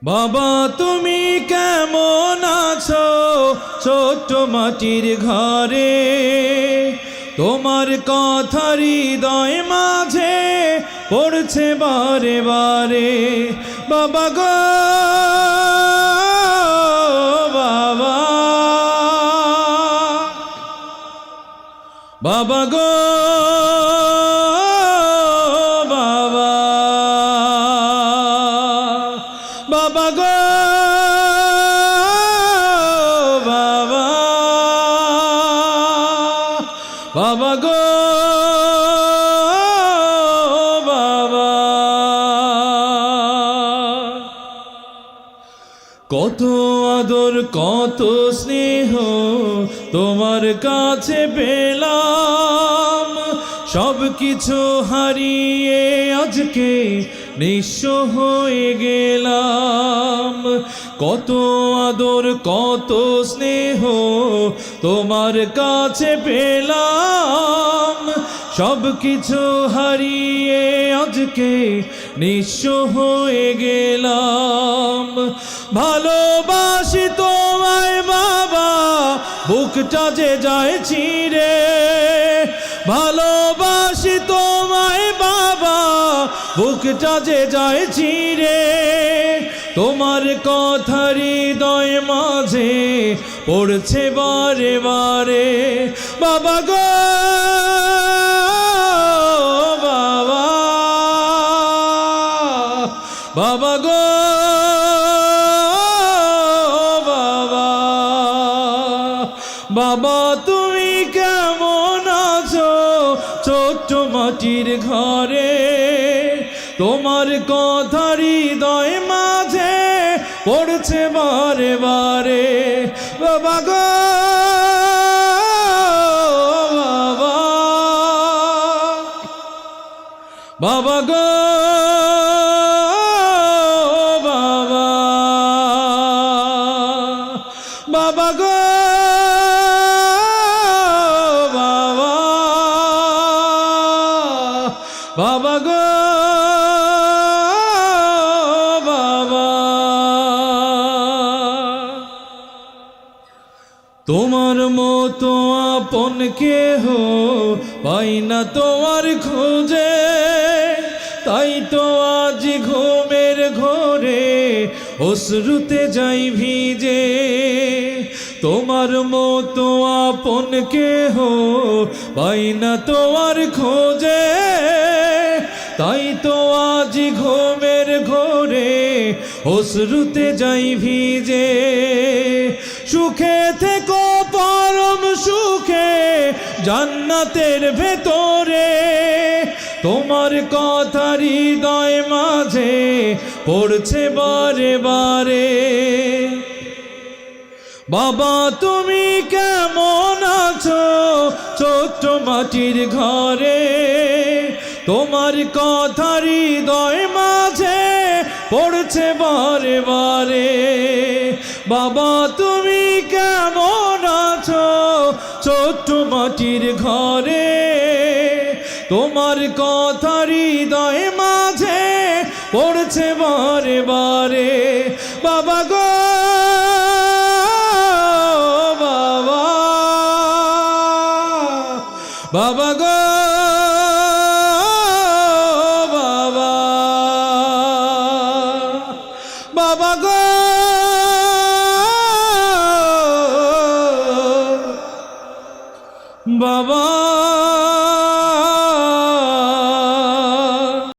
বাবা তুমি কেমন আছো ছোট্ট মাটির ঘরে, তোমার কথা হৃদয় মাঝে পড়ছে বারে বারে। বাবা গো বাবা, বাবা গো বাবা, বাবা গো বাবা, বাবা গো বাবা। কত আদর কত স্নেহ তোমার কাছে পেলাম, সব কিছু হারিয়ে আজকে নিঃস্ব হয়ে গেলাম। কত আদর কত স্নেহ তোমার কাছে পেলাম, সব কিছু হারিয়ে আজকে নিঃস্ব হয়ে গেলাম। ভালোবাসি তোমায় বাবা, বুকটা যে যায় চিরে। ভালোবাসি তোমায় বাবা, বুকটা যে যায় চিরে। তোমার কথা হৃদয় মাঝে পড়ছে বারে বারে। বাবা গো বাবা, বাবা গো বাবা, বাবা তুমি কেমন আছো ছোট্ট মাটির ঘরে, তোমার কথা হৃদয় মাঝে পড়ছে বারে বারে। বাবা গো বাবা, বাবা গো বাবা, বাবা গো বাবা, বাবা গো বাবা। তোমার মতো আপন কেহ পাই না তোমার খোঁজে, তাই তো আজ ঘুমের ঘোরে অশ্রুতে যাই ভিজে। তোমার মতো আপন কেহ পাই না তোমার খোঁজে, তাই তো আজ ঘুমের ঘোরে অশ্রুতে যাই ভিজে। সুখে থেকো পরম সুখে জান্নাতের ভেতরে, তোমার কথা হৃদয় মাঝে পড়ছে বারে বারে। বাবা তুমি কেমন আছো ছোট্ট মাটির ঘরে, তোমার কথা হৃদয় মাঝে পড়ছে বারে বারে। বাবা তুমি কেমন আছো ছোট্ট মাটির ঘরে, তোমার কথা হৃদয় মাঝে পড়ছে বারে বারে। বাবা গো বাবা, বাবা গো বাবা, বাবা গো বাবা।